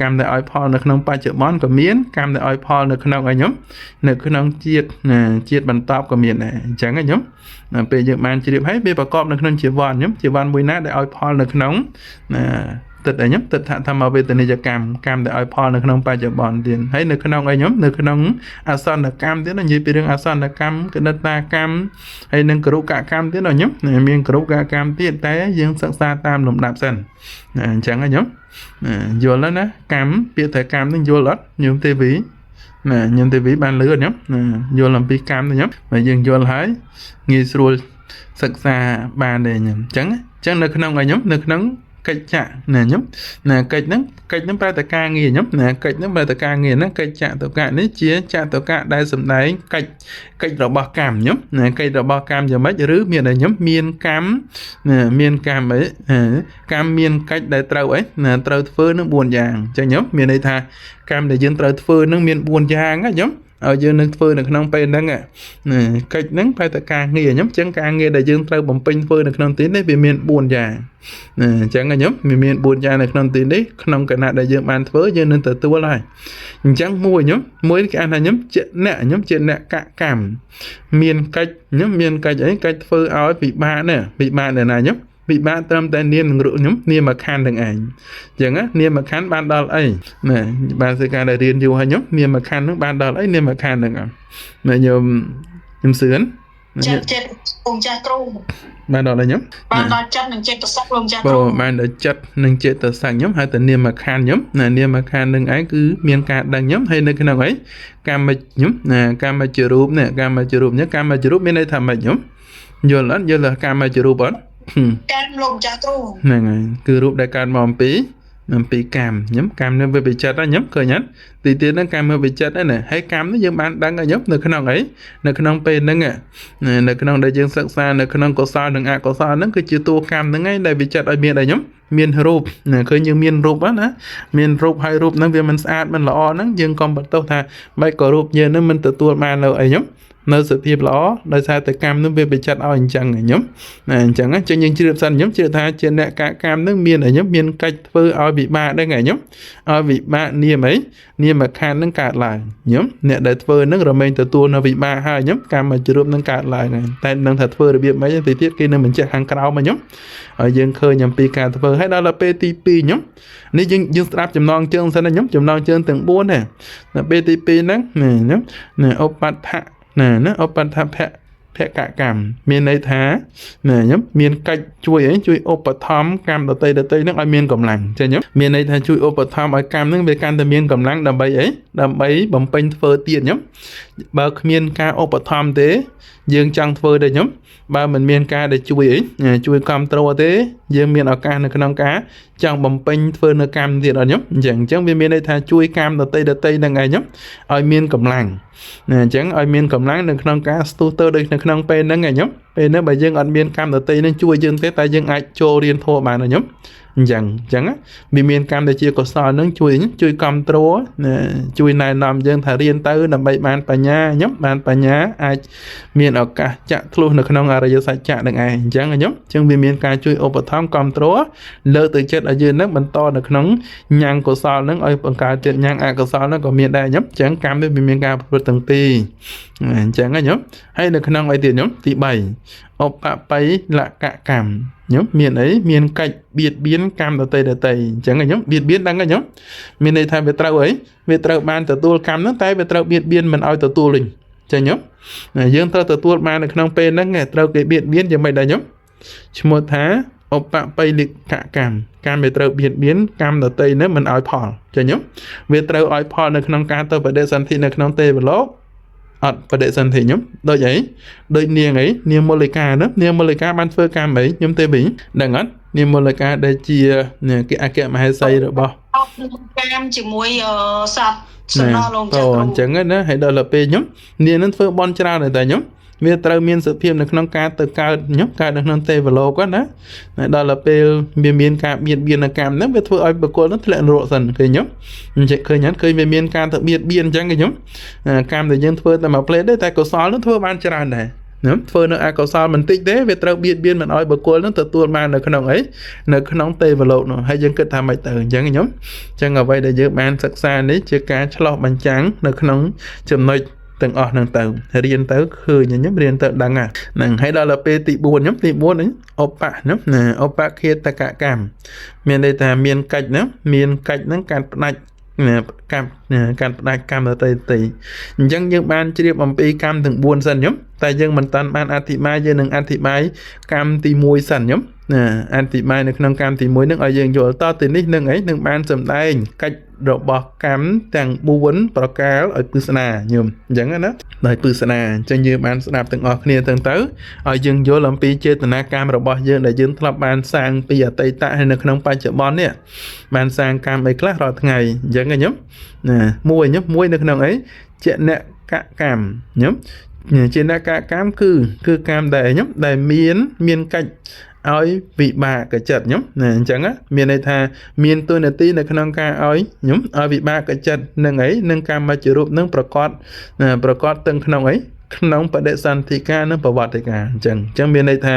កម្មដែលឲ្យផលនៅក្នុងបច្ចុប្បន្នក៏មានកម្មដែលឲ្យផលនៅក្នុងអីខ្ញុំនៅក្នុងជាតិបន្តក៏មានដែរអញ្ចឹងខ្ញុំពេលយើងបានជ្រាបហើយវាប្រកបនៅក្នុងជីវ័នខ្ញុំជីវ័នមួយណាដែលឲ្យផលនៅក្នុងទិដ្ឋខ្ញុំទិដ្ឋធម្មវេទនីយកម្មដែលឲ្យផលនៅក្នុងបច្ចុប្បន្នទៀតហើយនៅក្នុងអីខ្ញុំនៅក្នុងអសន្នកម្មទៀតនិយាយពីរឿងអសន្នកម្មគណិតាកម្មហើយនឹងគរុកកម្មទៀតខ្ញុំមានគរុកកម្មទៀតតែយើងសិក្សាតាមលំដាប់សិនអញ្ចឹងខ្ញុំយល់แล้วណាកម្មពាក្យតែកម្មនឹងយល់អត់ញោមទេវីណាញោមទេវីបានលឺអត់ខ្ញុំយល់អំពីកម្មទៅខ្ញុំបើយើងយល់ហើយងាយស្រួលសិក្សាបានដែរខ្ញុំអញ្ចឹងនៅក្នុងអីខ្ញុំនៅក្នុងកិច្ចចៈណាខ្ញុំណាកិច្ចហ្នឹងប្រតិការងារខ្ញុំណាកិច្ចហ្នឹងប្រតិការងារហ្នឹងកិច្ចចតុកៈនេះជាចតុកៈដែលសម្ដែងកិច្ចរបស់កម្មខ្ញុំណាកិច្ចរបស់កម្មយ៉ាងម៉េចឬមានតែខ្ញុំមានកម្មណាមានកម្មអីកម្មមានកិច្ចដែលត្រូវអីណាត្រូវធ្វើនឹង4យ៉ាងអញ្ចឹងខ្ញុំមានន័យថាកម្មដែលយើងត្រូវធ្វើនឹងមាន4យ៉ាងណាខ្ញុំឲ្យយើងនឹងធ្វើនៅក្នុងពេលហ្នឹងកិច្ចហ្នឹងប្រតិការងារខ្ញុំអញ្ចឹងការងារដែលយើងត្រូវបំពេញធ្វើនៅក្នុងទីនេះវាមាន4យ៉ាងអញ្ចឹងខ្ញុំវាមាន4យ៉ាងនៅក្នុងទីនេះក្នុងគណៈដែលយើងបានធ្វើយើងនឹងទទួលហើយអញ្ចឹងមួយគេហៅថាខ្ញុំជាអ្នកជាអ្នកកកម្មមានកិច្ចខ្ញុំមានកិច្ចអីកិច្ចធ្វើឲ្យពិបាកណាខ្ញុំពិបាកត្រឹមតែនាមនឹងរូបខ្ញុំនាមខណ្ឌទាំងឯងអញ្ចឹងនាមខណ្ឌបានដល់អីណាបានសេចក្ដីដែលរៀនយូរហើយខ្ញុំនាមខណ្ឌនឹងបានដល់អីនាមខណ្ឌហ្នឹងណាខ្ញុំសឿនចិត្តលោកចាស់គ្រូបានដល់ខ្ញុំបានដល់ចិត្តនិងចិត្តសឹកលោកចាស់គ្រូបានដល់ចិត្តនិងចិត្តសឹកខ្ញុំហៅតែនាមខណ្ឌខ្ញុំណានាមខណ្ឌនឹងឯងគឺមានការដឹងខ្ញុំហើយនៅក្នុងអីកម្មខ្ញុំណាកម្មជារូបនេះកម្មជារូបនេះកម្មជារូបមានន័យថាម៉េចខ្ញុំយល់អត់យល់កម្មជារូបអត់កម្មលោកចាស់គ្រូហ្នឹងហើយគឺរូបដែលកើតមកអំពីកម្មខ្ញុំកម្មនៅវិបច្ចៈខ្ញុំឃើញអត់ទីទៀតហ្នឹងកម្មវិបច្ចៈហ្នឹងណាហើយកម្មនេះយើងបានដឹងខ្ញុំនៅក្នុងអីនៅក្នុងពេលហ្នឹងនៅក្នុងដែលយើងសិក្សានៅក្នុងកុសលនិងអកុសលហ្នឹងគឺជាតួកម្មហ្នឹងឯងដែលវិចិត្រឲ្យមានឲ្យខ្ញុំមានរូបណាឃើញយើងមានរូបណាមានរូបហើយរូបហ្នឹងវាមិនស្អាតមិនល្អហ្នឹងយើងកុំបន្ទោសថាបែបក៏រូបយើងហ្នឹងមិនទទួលបាននៅអីខ្ញុំនៅសភាពល្អដោយសារតែកម្មនឹងវាបិចិត្តឲ្យអញ្ចឹងខ្ញុំណាអញ្ចឹងយើងជ្រាបសិនខ្ញុំជឿថាជាអ្នកកកម្មនឹងមានខ្ញុំមានកិច្ចធ្វើឲ្យវិបាកដែរខ្ញុំឲ្យវិបាកនាមអីនាមខណ្ឌនឹងកើតឡើងខ្ញុំអ្នកដែលធ្វើនឹងរមែងទទួលនៅវិបាកហើយខ្ញុំកម្មជ្រុបនឹងកើតឡើងតែនឹងថាធ្វើរបៀបម៉េចទៅទៀតគេនឹងបញ្ជាក់ខាងក្រោមខ្ញុំឲ្យយើងឃើញអំពីការធ្វើហើយដល់ពេលទី2ខ្ញុំនេះយើងស្ដាប់ចំណងជើងសិនខ្ញុំចំណងជើងទាំង4ណាដល់ពេលទី2ហ្នឹងខ្ញុំឧបដ្ឋៈណាឧបដ្ឋភកកម្មមានន័យថាខ្ញុំមានកិច្ចជួយឧបត្ថម្ភកម្មដតីហ្នឹងឲ្យមានកម្លាំងចាខ្ញុំមានន័យថាជួយឧបត្ថម្ភឲ្យកម្មហ្នឹងវាកាន់តែមានកម្លាំងដើម្បីដើម្បីបំពេញធ្វើទៀតខ្ញុំបើគ្មានការឧបត្ថម្ភទេយើងចង់ធ្វើទេខ្ញុំបើមិនមានការដែលជួយជួយគ្រប់គ្រងទេយើងមានឱកាសនៅក្នុងការចង់បំពេញធ្វើនៅកម្មទៀតអត់ខ្ញុំអញ្ចឹងវាមានន័យថាជួយកម្មដតីហ្នឹងឯងខ្ញុំឲ្យមានកម្លាំងអញ្ចឹងឲ្យមានកម្លាំងនៅក្នុងការស្ទុះទៅដូចនៅក្នុងពេលហ្នឹងឯងខ្ញុំពេលហ្នឹងបើយើងអត់មានកម្មដតីហ្នឹងជួយយើងទេតែយើងអាចចូលរៀនធម៌បានណាខ្ញុំអញ្ចឹងវាមានកម្មដែលជាកុសលហ្នឹងជួយគ្រប់គ្រងជួយណែនាំយើងថារៀនទៅដើម្បីបានបញ្ញាខ្ញុំបានបញ្ញាអាចមានឱកាសចាក់ធ្លុះនៅក្នុងអរិយសច្ចៈនឹងឯងអញ្ចឹងខ្ញុំវាមានការជួយឧបត្ថម្ភគ្រប់គ្រងលើកទៅចិត្តឲ្យយើងហ្នឹងបន្តនៅក្នុងញ៉ាំងកុសលហ្នឹងឲ្យបង្កើតចិត្តញ៉ាំងអកុសលហ្នឹងក៏មានដែរខ្ញុំអញ្ចឹងកម្មវាមានការប្រព្រឹត្តទាំងពីរអញ្ចឹងខ្ញុំហើយនៅក្នុងអីទៀតខ្ញុំទី3ឧបបៃលកកម្មខ្ញុំមានអីមានកិច្ចបៀតបៀនកម្មដតីអញ្ចឹងខ្ញុំបៀតបៀនដឹងខ្ញុំមានន័យថាវាត្រូវអីវាត្រូវបានទទួលកម្មហ្នឹងតែវាត្រូវបៀតបៀនមិនឲ្យទទួលវិញអញ្ចឹងខ្ញុំយើងត្រូវទទួលបាននៅក្នុងពេលហ្នឹងត្រូវគេបៀតបៀនយ៉ាងម៉េចដែរខ្ញុំ ឈ្មោះថាឧបបិលិកកម្មវាត្រូវបៀតបៀនកម្មដតីនេះមិនឲ្យផលចឹងញោមវាត្រូវឲ្យផលនៅក្នុងការទៅបដិសន្ធិនៅក្នុងទេវលោកអត់បដិសន្ធិញោមដូចអីដូចនាងអីនាងមូលិកាណានាងមូលិកាបានធ្វើកម្មអីញោមទេវិញដឹងអត់នាងមូលិកាដែលជាគេអគ្គមហេសីរបស់កម្មជាមួយសត្វសំណលោកចាគ្រូអញ្ចឹងណាហើយដល់ទៅពេលញោមនាងនឹងធ្វើបន់ច្រើនតែញោមវាត្រូវមានសភាពនៅក្នុងការទៅកើតញោមកើតនៅក្នុងទេវលោកណាដល់ទៅពេលវាមានការបៀតបៀនកម្មហ្នឹងវាធ្វើឲ្យបុគ្គលហ្នឹងធ្លាក់នរកសិនឃើញញោមអញ្ចឹងឃើញហ្នឹងឃើញវាមានការទៅបៀតបៀនអញ្ចឹងញោមកម្មដែលយើងធ្វើតែមួយផ្លេតទេតែកុសលហ្នឹងធ្វើបានច្រើនដែរណាធ្វើនៅអកុសលបន្តិចទេវាត្រូវបៀតបៀនមិនឲ្យបុគ្គលហ្នឹងទទួលបាននៅក្នុងអីនៅក្នុងទេវលោកនោះហើយយើងគិតថាម៉េចទៅអញ្ចឹងញោមអញ្ចឹងអ្វីដែលយើងបានសិក្សានេះជាការឆ្លោះបញ្ចាំងនៅក្នុងចំណុចទាំងអស់ហ្នឹងទៅរៀនទៅឃើញញោមរៀនទៅដឹងហ្នឹងហើយដល់ទៅពេលទី4ញោមទី4នេះឧបៈញោមណាឧបឃាតកកម្មមានន័យថាមានកិច្ចណាមានកិច្ចហ្នឹងការផ្ដាច់ការផ្ដាច់កម្មទៅអញ្ចឹងយើងបានជ្រាបអំពីកម្មទាំង4សិនញោមតែយើងមិនតាន់បានអធិប្បាយយើងនឹងអធិប្បាយកម្មទី1សិនញោមណាអធិប្បាយនៅក្នុងកម្មទី1ហ្នឹងឲ្យយើងយល់តទៅនេះនឹងអីនឹងបានសម្ដែងកិច្ចរបស់កម្មទាំង4ប្រការឲ្យពិស្ដាញោមអញ្ចឹងណាដោយពិស្ដាអញ្ចឹងយើងបានស្ដាប់ទាំងអស់គ្នាទាំងទៅឲ្យយើងយល់អំពីចេតនាកម្មរបស់យើងដែលយើងធ្លាប់បានសាងពីអតីតហើយនៅក្នុងបច្ចុប្បន្ននេះបានសាងកម្មអីខ្លះរាល់ថ្ងៃអញ្ចឹងញោមណាមួយនៅក្នុងអីជាអ្នកកកម្មញោមជាអ្នកកកម្មគឺកម្មដែលញោមដែលមានកិច្ចឲ្យវិបាកចិត្តញោមណាអញ្ចឹងមានន័យថាមានទួនាទីនៅក្នុងការឲ្យញោមឲ្យវិបាកចិត្តនឹងអីនឹងកម្មជារូបនឹងប្រកបទាំងក្នុងអីក្នុងបដិសន្ធិការនិងប្រវត្តិការអញ្ចឹងមានន័យថា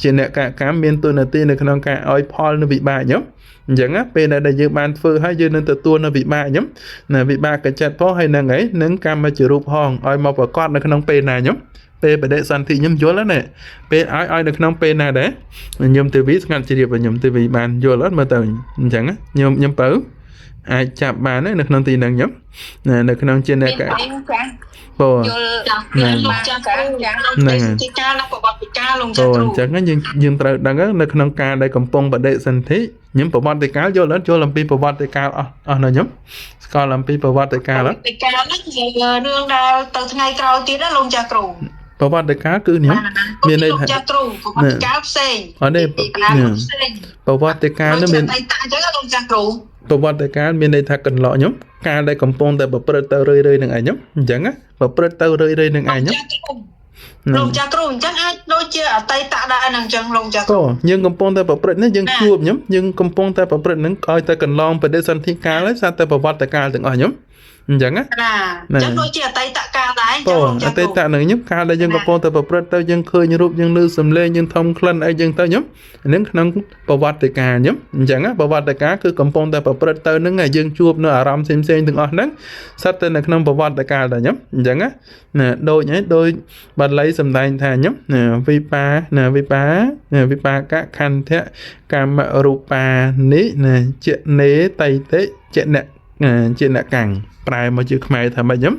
ជាអ្នកកកម្មមានទួនាទីនៅក្នុងការឲ្យផលនិងវិបាកញោមអញ្ចឹងពេលដែលយើងបានធ្វើហើយយើងនឹងទទួលនៅវិបាកញោមណាវិបាកចិត្តផងហើយនឹងអីនឹងកម្មជារូបផងឲ្យមកប្រកបនៅក្នុងពេលណាញោមពេលបដិសន្ធិខ្ញុំយល់ណាពេលឲ្យនៅក្នុងពេលណាដែរខ្ញុំទេវីស្ងាត់ជ្រាបខ្ញុំទេវីបានយល់អត់មើលទៅអញ្ចឹងខ្ញុំបើអាចចាប់បាននៅក្នុងទីហ្នឹងខ្ញុំនៅក្នុងជាអ្នកកាបងយល់លោកចាគ្រូហ្នឹងទីការនិងប្រវត្តិការលោកចាគ្រូអញ្ចឹងយើងត្រូវដឹងនៅក្នុងការដែលកំពុងបដិសន្ធិខ្ញុំប្រវត្តិការយល់អត់យល់អំពីប្រវត្តិការអស់ណាខ្ញុំស្គាល់អំពីប្រវត្តិការអត់ប្រវត្តិការហ្នឹងជារឿងដែលទៅថ្ងៃក្រោយទៀតណាលោកចាគ្រូប្រវត្តិការគឺខ្ញុំមានន័យថាចាគ្រូប្រវត្តិការផ្សេងអត់ទេប្រវត្តិការនោះមានអីតាអញ្ចឹងលោកចាគ្រូប្រវត្តិការមានន័យថាកន្លក់ខ្ញុំការដែលកំពុងតែប្រព្រឹត្តទៅរឿយៗនឹងឯងខ្ញុំអញ្ចឹងប្រព្រឹត្តទៅរឿយៗនឹងឯងខ្ញុំលោកចាគ្រូអញ្ចឹងអាចដូចជាអតីតដែរនឹងអញ្ចឹងលោកចាគ្រូយើងកំពុងតែប្រព្រឹត្តនេះយើងជួបខ្ញុំយើងកំពុងតែប្រព្រឹត្តនឹងឲ្យតែកន្លងបដិសន្ធិកាលហើយសារតែប្រវត្តិការទាំងអស់ខ្ញុំអញ្ចឹងណាអញ្ចឹងដូចជាអតីតកាលដែរអញ្ចឹងអតីតនឹងខ្ញុំកាលដែលយើងកំពុងតែប្រព្រឹត្តទៅយើងឃើញរូបយើងឮសំឡេងយើងធំក្លិនអីយើងទៅខ្ញុំហ្នឹងក្នុងប្រវត្តិការខ្ញុំអញ្ចឹងប្រវត្តិការគឺកំពុងតែប្រព្រឹត្តទៅហ្នឹងយើងជួបនៅអារម្មណ៍ផ្សេងៗទាំងអស់ហ្នឹងសិតតែនៅក្នុងប្រវត្តិការដែរខ្ញុំអញ្ចឹងណាដូចបាលីសម្ដែងថាខ្ញុំវិបាកខន្ធៈកម្មរូបានិជានេតៃតិជាអ្នកកាំងប្រែមកជាខ្មែរថាម៉េចខ្ញុំ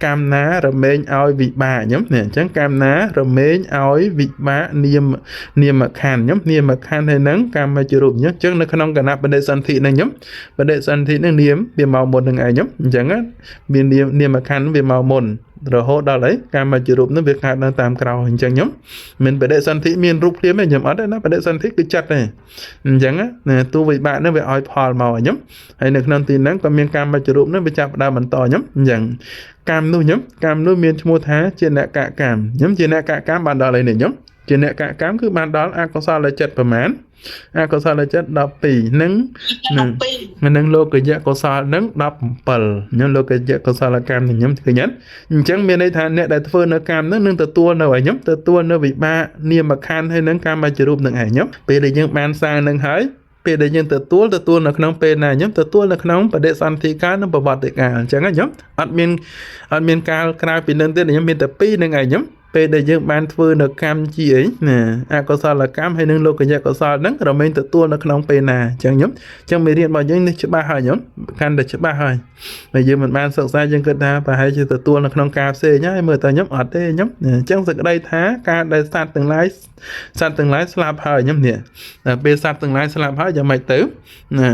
កម្មណារមែងឲ្យវិបាកខ្ញុំនេះអញ្ចឹងកម្មណារមែងឲ្យវិបាកនាមខណ្ឌខ្ញុំនាមខណ្ឌហើយហ្នឹងកម្មជារូបខ្ញុំអញ្ចឹងនៅក្នុងគណៈបដិសន្ធិហ្នឹងខ្ញុំបដិសន្ធិហ្នឹងនាមវាមកមុននឹងឯងខ្ញុំអញ្ចឹងមាននាមខណ្ឌវាមកមុនរហូតដល់អីកម្មជារូបហ្នឹងវាកើតនៅតាមក្រោយអញ្ចឹងខ្ញុំមានបដិសន្ធិមានរូបភ្លាមទេខ្ញុំអត់ទេណាបដិសន្ធិគឺចិត្តទេអញ្ចឹងណាទូវិបាកហ្នឹងវាឲ្យផលមកខ្ញុំហើយនៅក្នុងទីហ្នឹងក៏មានកម្មជារូបហ្នឹងវាចាប់ដើមបន្តខ្ញុំអញ្ចឹងកម្មនោះមានឈ្មោះថាជាអ្នកកកម្មខ្ញុំជាអ្នកកកម្មបានដល់អីនេះខ្ញុំជាអ្នកកកម្មគឺបានដល់អកុសលចិត្តប្រមាណអកុសលចិត្ត12នឹងលោកយៈកុសលនឹង17ខ្ញុំលោកយៈកុសលកម្មនឹងខ្ញុំឃើញអត់អញ្ចឹងមានន័យថាអ្នកដែលធ្វើនៅកម្មនឹងនឹងទទួលនៅឲ្យខ្ញុំទទួលនៅវិបាកនាមខណ្ឌហើយនឹងកម្មជារូបនឹងឯងខ្ញុំពេលដែលយើងបានសាងនឹងហើយពេលដែលយើងទទួលនៅក្នុងពេលណាខ្ញុំទទួលនៅក្នុងបដិសន្ធិការនិងប្រវត្តិការអញ្ចឹងខ្ញុំអត់មានកាលក្រៅពីនឹងទៀតខ្ញុំមានតែ2នឹងឯងខ្ញុំ ពេលដែលយើងបានធ្វើនៅកម្មជាអីណាអកុសលកម្មហើយនឹងលោកយៈកុសលហ្នឹងរមែងទទួលនៅក្នុងពេលណាអញ្ចឹងខ្ញុំអញ្ចឹងមេរៀនរបស់យើងនេះច្បាស់ហើយខ្ញុំកាន់តែច្បាស់ហើយហើយយើងមិនបានសិក្សាយើងគិតថាប្រហែលជាទទួលនៅក្នុងការផ្សេងហើយមើលតើខ្ញុំអត់ទេខ្ញុំអញ្ចឹងសេចក្តីថាការដែលសត្វទាំងឡាយស្លាប់ហើយខ្ញុំនេះពេលសត្វទាំងឡាយស្លាប់ហើយយ៉ាងម៉េចទៅណា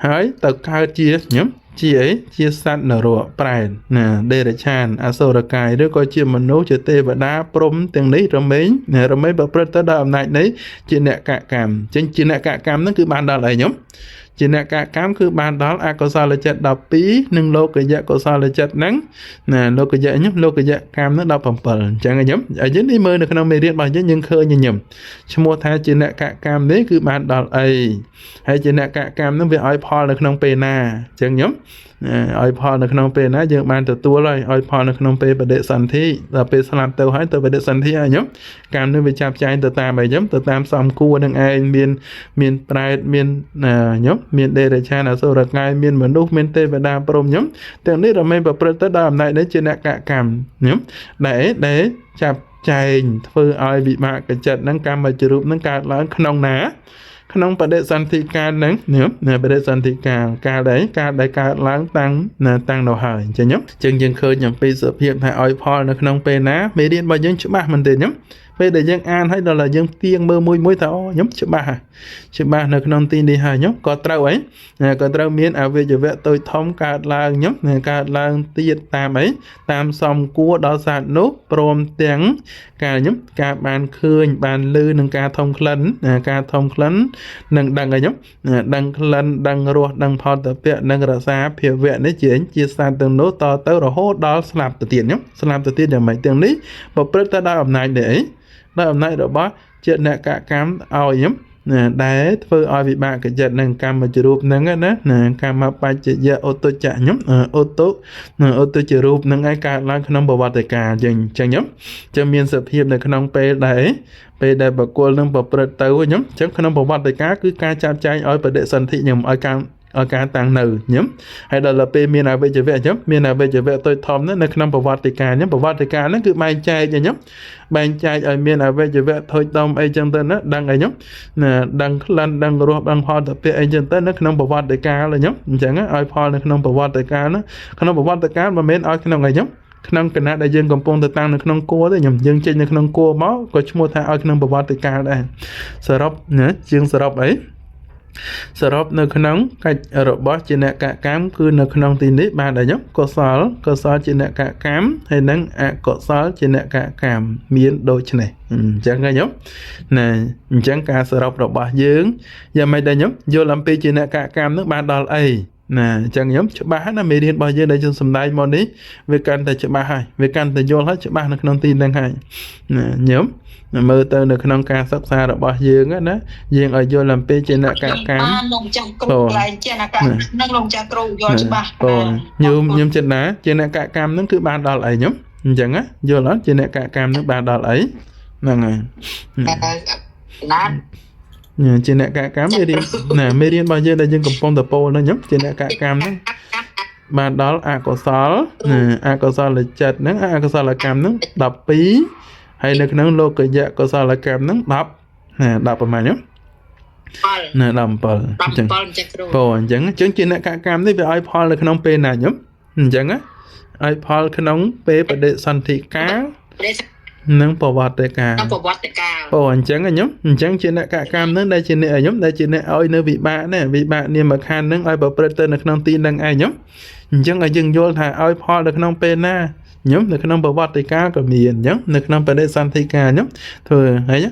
ហើយទៅកើតជាខ្ញុំជាអីជាសត្វនរកប្រែតណាដេរឆានអសុរកាយឬក៏ជាមនុស្សជាទេវតាព្រំទាំងនេះរមែងប្រព្រឹត្តទៅដោយអំណាចនៃជាអ្នកកកម្មចឹងជាអ្នកកកម្មហ្នឹងគឺបានដល់អីខ្ញុំជាអ្នកកកម្មគឺបានដល់អកុសលចិត្ត12និងលោកយៈកុសលចិត្តហ្នឹងណាលោកយៈខ្ញុំលោកយៈកម្មហ្នឹង17អញ្ចឹងខ្ញុំយើងនេះមើលនៅក្នុងមេរៀនរបស់យើងឃើញខ្ញុំឈ្មោះថាជាអ្នកកកម្មនេះគឺបានដល់អីហើយជាអ្នកកកម្មហ្នឹងវាឲ្យផលនៅក្នុងពេលណាអញ្ចឹងខ្ញុំឲ្យផលនៅក្នុងពេលណាយើងបានទទួលហើយឲ្យផលនៅក្នុងពេលបដិសន្ធិដល់ពេលស្លាប់ទៅហើយទៅបដិសន្ធិហើយខ្ញុំកម្មនឹងវាចាប់ចែងទៅតាមអីខ្ញុំទៅតាមសំគួរនឹងឯងមានប្រែតមានខ្ញុំមានដេរឆានអសុរកាយមានមនុស្សមានទេវតាព្រំខ្ញុំទាំងនេះរមែងប្រព្រឹត្តទៅដោយអំណាចនៃជាអ្នកកកម្មខ្ញុំដែលចាប់ចែងធ្វើឲ្យវិបាកចិត្តនឹងកម្មជារូបនឹងកើតឡើងក្នុងណាក្នុងបដិសន្ធិកាលហ្នឹងណាបដិសន្ធិកាលដែលកើតឡើងតាំងនៅហើយអញ្ចឹងយើងឃើញអំពីសភាពថាឲ្យផលនៅក្នុងពេលណាមេរៀនរបស់យើងច្បាស់មែនទេខ្ញុំពេលដែលយើងអានហើយដល់យើងទៀងមើលមួយថាអូខ្ញុំច្បាស់នៅក្នុងទីនេះហើយខ្ញុំក៏ត្រូវអីក៏ត្រូវមានអវយវៈតូចធំកើតឡើងខ្ញុំកើតឡើងទៀតតាមសំគួរដល់សត្វនោះព្រមទាំងការខ្ញុំការបានឃើញបានឮនឹងការធំក្លិននឹងដឹងអីខ្ញុំដឹងក្លិនដឹងរសដឹងផលតពៈនិងរសាភាវៈនេះជាសត្វទាំងនោះតទៅរហូតដល់ស្លាប់ទៅទៀតខ្ញុំស្លាប់ទៅទៀតយ៉ាងម៉េចទាំងនេះប្រព្រឹត្តទៅដោយអំណាចនៃអីដោយអំណាចរបស់ជាអ្នកកកម្មឲ្យខ្ញុំដែលធ្វើឲ្យវិបាកចិត្តនឹងកម្មជារូបហ្នឹងណាកម្មបច្ចយៈឧត្តចៈខ្ញុំឧត្តចរូបហ្នឹងឯងកើតឡើងក្នុងប្រវត្តិកាលយើងអញ្ចឹងមានសភាពនៅក្នុងពេលដែលបុគ្គលនឹងប្រព្រឹត្តទៅខ្ញុំអញ្ចឹងក្នុងប្រវត្តិកាលគឺការចាប់ចែងឲ្យបដិសន្ធិខ្ញុំឲ្យការតាំងនៅខ្ញុំហើយដល់ពេលមានអវយវៈខ្ញុំមានអវយវៈតូចធំនៅក្នុងប្រវត្តិកាលខ្ញុំប្រវត្តិកាលហ្នឹងគឺបែងចែកខ្ញុំបែងចែកឲ្យមានអវយវៈតូចធំអីចឹងទៅណាដឹងអីខ្ញុំដឹងក្លិនដឹងរសដឹងផលតពៈអីចឹងទៅនៅក្នុងប្រវត្តិកាលខ្ញុំអញ្ចឹងឲ្យផលនៅក្នុងប្រវត្តិកាលណាក្នុងប្រវត្តិកាលមិនមែនឲ្យក្នុងអីខ្ញុំក្នុងគណៈដែលយើងកំពុងទៅតាំងនៅក្នុងគួរទេខ្ញុំយើងចេញនៅក្នុងគួរមកក៏ឈ្មោះថាឲ្យក្នុងប្រវត្តិកាលដែរសរុបណាជាងសរុបអីសរុបនៅក្នុងកិច្ចរបស់ជាអ្នកកកម្មគឺនៅក្នុងទីនេះបានដែរកុសលជាអ្នកកកម្មហើយនិងអកុសលជាអ្នកកកម្មមានដូចនេះអញ្ចឹងខ្ញុំណាអញ្ចឹងការសរុបរបស់យើងយ៉ាងម៉េចដែរខ្ញុំយល់អំពីជាអ្នកកកម្មនឹងបានដល់អីណាអញ្ចឹងខ្ញុំច្បាស់ហើយណាមេរៀនរបស់យើងដែលយើងសម្ដែងមកនេះវាកាន់តែច្បាស់ហើយវាកាន់តែយល់ហើយច្បាស់នៅក្នុងទីហ្នឹងហើយណាខ្ញុំមើលទៅនៅក្នុងការសិក្សារបស់យើងណាយើងឲ្យយល់អំពីជាអ្នកកកម្មលោកចាស់គ្រូកន្លែងជាអ្នកកកម្មនឹងលោកចាស់គ្រូយល់ច្បាស់ខ្ញុំចិត្តណាជាអ្នកកកម្មហ្នឹងគឺបានដល់អីខ្ញុំអញ្ចឹងណាយល់អត់ជាអ្នកកកម្មហ្នឹងបានដល់អីហ្នឹងហើយណាជាអ្នកកកម្មមេរៀនណាមេរៀនរបស់យើងដែលយើងកំពុងតពោលហ្នឹងខ្ញុំជាអ្នកកកម្មហ្នឹងបានដល់អកុសលអកុសលចិត្តហ្នឹងអកុសលកម្មហ្នឹង12ហើយនៅក្នុងលោកយៈកុសលកម្មហ្នឹង10ប្រហែលណា17អញ្ចឹងអញ្ចឹងជាអ្នកកកម្មនេះវាឲ្យផលនៅក្នុងពេលណាខ្ញុំអញ្ចឹងឲ្យផលក្នុងពេលបដិសន្ធិកាលនិងប្រវត្តិកាលអញ្ចឹងខ្ញុំអញ្ចឹងជាអ្នកកកម្មនឹងដែលជាអ្នកខ្ញុំដែលជាអ្នកឲ្យនៅវិបាកនាមខណ្ឌនឹងឲ្យប្រព្រឹត្តទៅនៅក្នុងទីនឹងឯងខ្ញុំអញ្ចឹងឲ្យយើងយល់ថាឲ្យផលនៅក្នុងពេលណាខ្ញុំនៅក្នុងប្រវត្តិកាលក៏មានអញ្ចឹងនៅក្នុងបដិសន្ធិកាលខ្ញុំធ្វើហើយ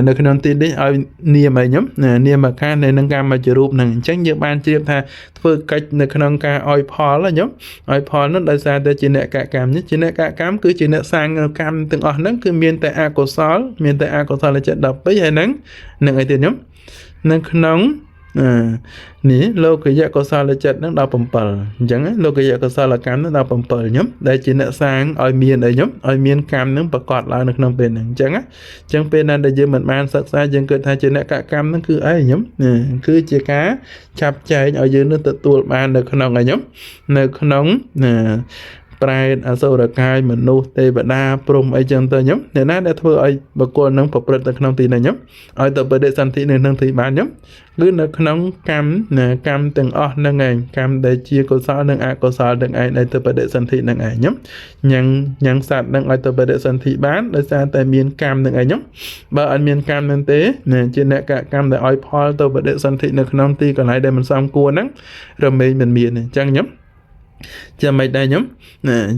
នៅក្នុងទីនេះឲ្យនាមឲ្យខ្ញុំនាមខណ្ឌនៃនឹងកម្មជារូបនឹងអញ្ចឹងយើងបានជ្រាបថាធ្វើកិច្ចនៅក្នុងការឲ្យផលខ្ញុំឲ្យផលនោះដោយសារតែជាអ្នកកកម្មនេះជាអ្នកកកម្មគឺជាអ្នកសាងកម្មទាំងអស់ហ្នឹងគឺមានតែអកុសលចិត្ត12ហើយនឹងអីទៀតខ្ញុំនៅក្នុងនេះលោកយៈកុសលចិត្តនឹង17អញ្ចឹងលោកយៈកុសលកម្មនឹង17ខ្ញុំដែលជាអ្នកសាងឲ្យមានអីខ្ញុំឲ្យមានកម្មនឹងប្រកបឡើងនៅក្នុងពេលហ្នឹងអញ្ចឹងពេលណាដែលយើងមិនបានសិក្សាយើងគិតថាជាអ្នកកកម្មនឹងគឺអីខ្ញុំគឺជាការចាប់ចែងឲ្យយើងនឹងទទួលបាននៅក្នុងអីខ្ញុំនៅក្នុងប ប្រែតអសុរកាយមនុស្សទេវតាព្រំអីចឹងទៅញោមអ្នកណាដែលធ្វើឲ្យបុគ្គលនឹងប្រព្រឹត្តទៅក្នុងទីនេះញោមឲ្យទៅបដិសន្ធិនៅក្នុងទីបានញោមគឺនៅក្នុងកម្មទាំងអស់នឹងឯងកម្មដែលជាកុសលនិងអកុសលទាំងឯងដែលទៅបដិសន្ធិនឹងឯងញោមញ៉ាំងសត្វនឹងឲ្យទៅបដិសន្ធិបានដោយសារតែមានកម្មនឹងឯងញោមបើអត់មានកម្មនឹងទេជាអ្នកកកម្មដែលឲ្យផលទៅបដិសន្ធិនៅក្នុងទីកន្លែងដែលមិនសមគួរហ្នឹងរមែងមិនមានទេអញ្ចឹងញោមចាំមិនដែរញោម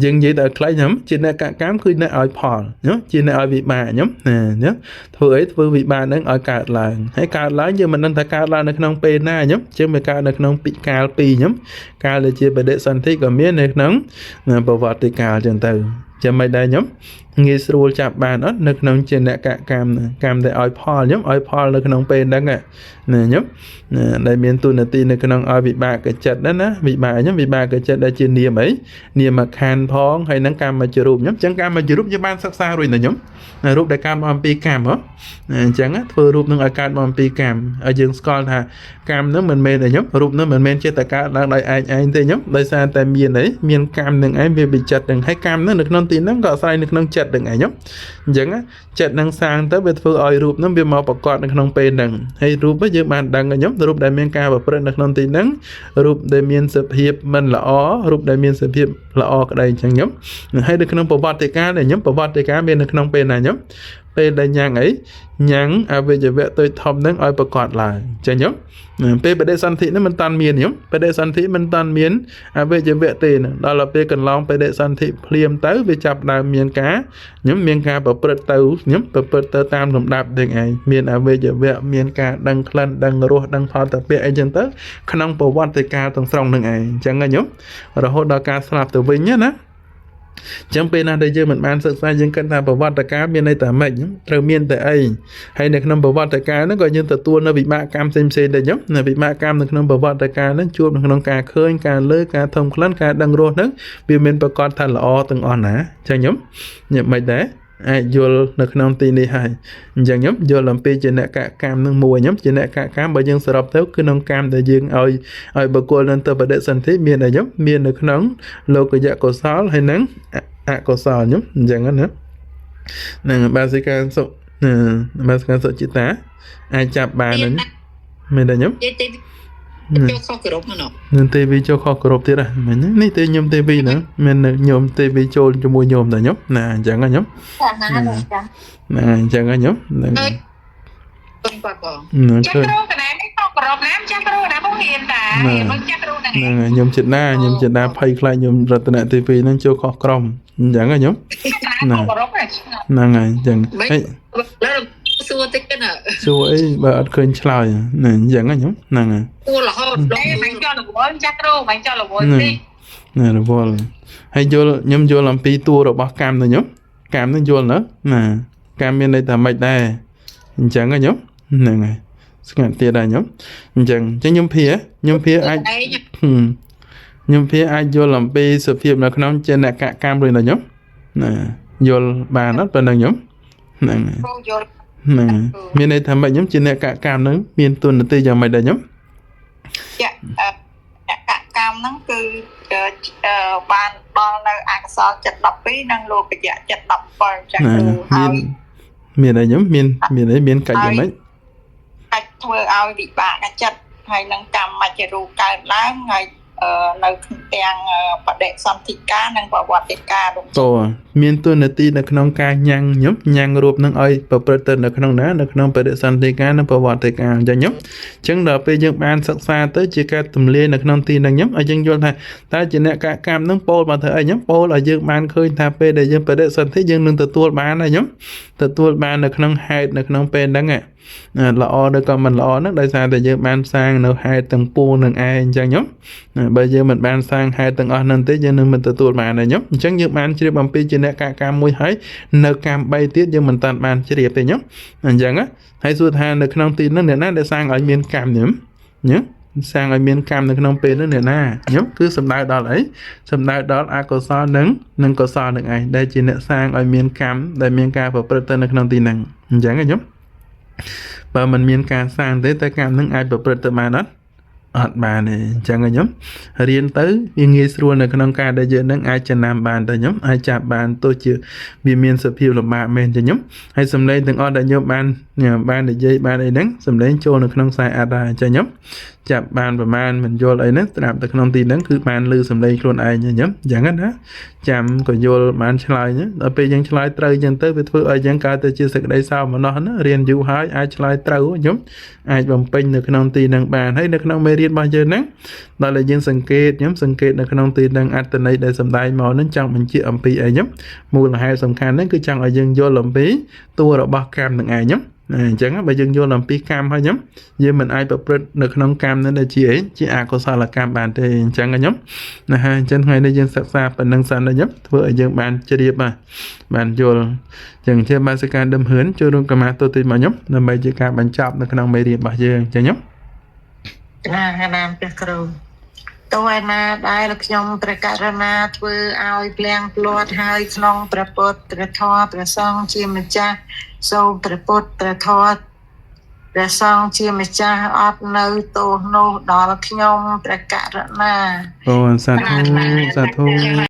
យើងនិយាយដល់ខ្លីញោមជាអ្នកកកម្មគឺអ្នកឲ្យផលញោមជាអ្នកឲ្យវិបាកញោមញោមធ្វើអីធ្វើវិបាកហ្នឹងឲ្យកើតឡើងហើយកើតឡើងយើងមិនដឹងថាកើតឡើងនៅក្នុងពេលណាញោមជាងវាកើតនៅក្នុងពិកាលពីរញោមកាលដែលជាបដិសន្ធិក៏មាននៅក្នុងប្រវត្តិកាលអញ្ចឹងទៅចាំមិនដែរញោមងាយស្រួលចាប់បានអត់នៅក្នុងជាអ្នកកកម្មដែលឲ្យផលញោមឲ្យផលនៅក្នុងពេលហ្នឹងណាញោមដែលមានទូនាទីនៅក្នុងឲ្យវិបាកចិត្តណាវិបាកញោមវិបាកចិត្តដែលជានាមអីនាមខណ្ឌផងហើយនឹងកម្មជារូបញោមអញ្ចឹងកម្មជារូបយើងបានសិក្សារួចណាញោមរូបដែលកើតមកអំពីកម្មហ៎អញ្ចឹងធ្វើរូបនឹងឲ្យកើតមកអំពីកម្មឲ្យយើងស្គាល់ថាកម្មនឹងមិនមែនទេញោមរូបនឹងមិនមែនជាតែកើតឡើងដោយឯងទេញោមដោយសារតែមានអីមានកម្មនឹងឯងវាវិចិត្រនឹងហើយកម្មនឹងនៅក្នុងទីហ្នឹងក៏អាស្រ័យនៅក្នុងចិត្តនឹងឯងញោមអញ្ចឹងចិត្តនឹងសាងទៅវាធ្វើឲ្យរូបនឹងវាមកប្រកបនៅក្នុងពេលហ្នឹងហើយរូបយើងបានដឹងញោមរូបដែលមានការប្រព្រឹត្តនៅក្នុងទីហ្នឹងរូបដែលមានសភាពមិនល្អរូបដែលមានសភាពល្អក្តីអញ្ចឹងញោមហើយនៅក្នុងប្រវត្តិកាលដែលញោមប្រវត្តិកាលមាននៅក្នុងពេលណាញោមពេលដែលញ៉ាំងអីញ៉ាំងអវយវៈទុយធំហ្នឹងឲ្យប្រកបឡើងអញ្ចឹងញោមពេលបដិសន្ធិហ្នឹងមិនតាន់មានញោមបដិសន្ធិមិនតាន់មានអវយវៈទេដល់ពេលកន្លងបដិសន្ធិភ្លាមទៅវាចាប់ដើមមានការញោមមានការប្រព្រឹត្តទៅញោមប្រព្រឹត្តទៅតាមលំដាប់ទាំងឯងមានអវយវៈមានការដឹងក្លិនដឹងរសដឹងផលតពៈអីចឹងទៅក្នុងប្រវត្តិកាលទាំងស្រុងនឹងឯងអញ្ចឹងញោមរហូតដល់ការស្លាប់ទៅវិញណាចឹងពេលណាដែលយើងមិនបានសិក្សាយើងគិតថាប្រវត្តិកាលមានន័យថាម៉េចត្រូវមានតែអីហើយនៅក្នុងប្រវត្តិកាលហ្នឹងក៏យើងទទួលនៅវិបាកកម្មផ្សេងៗដែរញោមនៅវិបាកកម្មនៅក្នុងប្រវត្តិកាលហ្នឹងជួបនៅក្នុងការឃើញការលើការធំក្លិនការដឹងរសហ្នឹងវាមានប្រកបថាល្អទាំងអស់ណាចឹងញោមញ៉ាំមិនដែរអាចយល់នៅក្នុងទីនេះហើយអញ្ចឹងញោមយល់អំពីជាអ្នកកកម្មនឹងមួយញោមជាអ្នកកកម្មបើយើងសរុបទៅគឺក្នុងកម្មដែលយើងឲ្យបុគ្គលនឹងទៅបដិសន្ធិមានអីញោមមាននៅក្នុងលោកយៈកុសលហើយនឹងអកុសលញោមអញ្ចឹងណានឹងបាសិកាសុចិតាអាចចាប់បានហ្នឹងមែនទេញោមចូលខុសគោរពហ្នឹងនឹងទេវីចូលខុសគោរពទៀតមែននេះទេញោមទេវីហ្នឹងមានញោមទេវីចូលជាមួយញោមតែញោមណាអញ្ចឹងណាញោមណាអញ្ចឹងណាញោមហ្នឹងបាទបងចាក់គ្រូកណែនេះខុសគោរពណាស់ចាក់គ្រូណាបងហ៊ានតាមិនចាក់គ្រូហ្នឹងញោមចិត្តណាភ័យខ្លាចញោមរតនទេវីហ្នឹងចូលខុសក្រុមអញ្ចឹងណាញោមណាគោរពហ្នឹងហើយអញ្ចឹងហើយសួរតិចណាសួរអីបើអត់ឃើញឆ្លើយណាអញ្ចឹងណាញោមហ្នឹងហើយសួររហូតដល់បាញ់ចោលរវល់ចាក់គ្រូបាញ់ចោលរវល់ទេណារវល់ហើយយល់ខ្ញុំយល់អំពីតួរបស់កម្មទៅញោមកម្មនឹងយល់ណាកម្មមានន័យថាម៉េចដែរអញ្ចឹងណាញោមហ្នឹងហើយស្ងាត់ទៀតដែរញោមអញ្ចឹងខ្ញុំភាអាចយល់អំពីសភាពនៅក្នុងជាអ្នកកកម្មឬណាញោមណាយល់បានអត់ប៉ុណ្ណឹងញោមហ្នឹងយល់ហ្នឹងមានន័យថាម៉េចញោមជាអ្នកកកម្មហ្នឹងមានទូនាទីយ៉ាងម៉េចដែរញោមចាអ្នកកកម្មហ្នឹងគឺបានដល់នៅអកុសលចិត្ត12និងលោកយៈចិត្ត17ចាក់គ្រូហើយមានអីញោមមានអីមានកាច់យ៉ាងម៉េចកាច់ធ្វើឲ្យវិបាកចិត្តហើយនឹងកម្មជារូបកើតឡើងហើយនៅទាំងបដិសន្ធិកានិងប្រវត្តិកាលមានទូនាទីនៅក្នុងការញ៉ាំងញោមញ៉ាំងរូបនឹងឲ្យប្រព្រឹត្តទៅនៅក្នុងណានៅក្នុងបដិសន្ធិកានិងប្រវត្តិកាលអញ្ចឹងញោមអញ្ចឹងដល់ពេលយើងបានសិក្សាទៅជាការទម្លាយនៅក្នុងទីហ្នឹងញោមឲ្យយើងយល់ថាតើជាអ្នកកកម្មនឹងពោលមកធ្វើអីញោមពោលឲ្យយើងបានឃើញថាពេលដែលយើងបដិសន្ធិយើងនឹងទទួលបានហើយញោមទទួលបាននៅក្នុងហេតុនៅក្នុងពេលហ្នឹងល្អឬក៏មិនល្អហ្នឹងដោយសារតែយើងបានសាងនៅហេតុទាំងពួងនឹងឯងអញ្ចឹងញោមបើយើងមិនបានសាងហេតុទាំងអស់ហ្នឹងទេយើងនឹងមិនទទួលបានទេញោមអញ្ចឹងយើងបានជ្រាបអំពីជាអ្នកកកម្មមួយហើយនៅកម្ម3ទៀតយើងមិនតាន់បានជ្រាបទេញោមអញ្ចឹងហើយសួរថានៅក្នុងទីហ្នឹងអ្នកណាដែលសាងឲ្យមានកម្មញោមសាងឲ្យមានកម្មនៅក្នុងពេលហ្នឹងអ្នកណាញោមគឺសំដៅដល់អីសំដៅដល់អកុសលនិងកុសលនឹងឯងដែលជាអ្នកសាងឲ្យមានកម្មដែលមានការប្រព្រឹត្តទៅនៅក្នុងទីហ្នឹងអញ្ចឹងញោមបើមិនមានការសាងទេតែកម្មនឹងអាចប្រព្រឹត្តទៅបានអត់ អត់បានទេអញ្ចឹងខ្ញុំរៀនទៅវាងាយស្រួលនៅក្នុងការដែលយើងនឹងអាចចំណាំបានទៅខ្ញុំអាចចាប់បានទោះជាវាមានសភាពលំបាកមែនទេខ្ញុំហើយសំឡេងទាំងអស់ដែលខ្ញុំបាននិយាយបានអីហ្នឹងសំឡេងចូលនៅក្នុងខ្សែអត់ដែរអញ្ចឹងខ្ញុំចាប់បានប្រមាណមិនយល់អីហ្នឹងស្ដាប់ទៅក្នុងទីហ្នឹងគឺបានឮសំឡេងខ្លួនឯងខ្ញុំអញ្ចឹងណាចាំក៏យល់បានឆ្លើយដល់ពេលយើងឆ្លើយត្រូវអញ្ចឹងទៅវាធ្វើឲ្យយើងកើតទៅជាសេចក្តីសោមនស្សណារៀនយូរហើយអាចឆ្លើយត្រូវខ្ញុំអាចបំពេញនៅក្នុងទីហ្នឹងបានហើយនៅក្នុងមេរៀនរបស់យើងហ្នឹងដល់តែយើងសង្កេតនៅក្នុងទីហ្នឹងអត្ថន័យដែលសម្ដែងមកហ្នឹងចង់បញ្ជាក់អំពីអីខ្ញុំមូលហេតុសំខាន់ហ្នឹងគឺចង់ឲ្យយើងយល់អំពីតួរបស់កម្មនឹងឯងខ្ញុំអញ្ចឹងបើយើងយល់អំពីកម្មហើយខ្ញុំយើងមិនអាចប្រព្រឹត្តនៅក្នុងកម្មនឹងដែលជាអីជាអកុសលកម្មបានទេអញ្ចឹងខ្ញុំណាហើយអញ្ចឹងថ្ងៃនេះយើងសិក្សាប៉ុណ្្នឹងសិនណាខ្ញុំធ្វើឲ្យយើងបានជ្រាបបានយល់អញ្ចឹងជាបានសិក្សាដើមហ៊ឿនចូលរួមកម្មាទោទីមកខ្ញុំដើម្បីជាការបញ្ចប់នៅក្នុងមេរៀនរបស់យើងអញ្ចឹងខ្ញុំណាណាព្រះគ្រូតើឯណាដែលខ្ញុំព្រះករុណាធ្វើឲ្យភ្លៀងផ្លាត់ហើយក្នុងព្រះពុទ្ធព្រះធម៌ព្រះសង្ឃជាម្ចាស់សូមព្រះពុទ្ធព្រះធម៌ព្រះសង្ឃជាម្ចាស់អត់នៅទោសនោះដល់ខ្ញុំព្រះករុណាអូសាធុ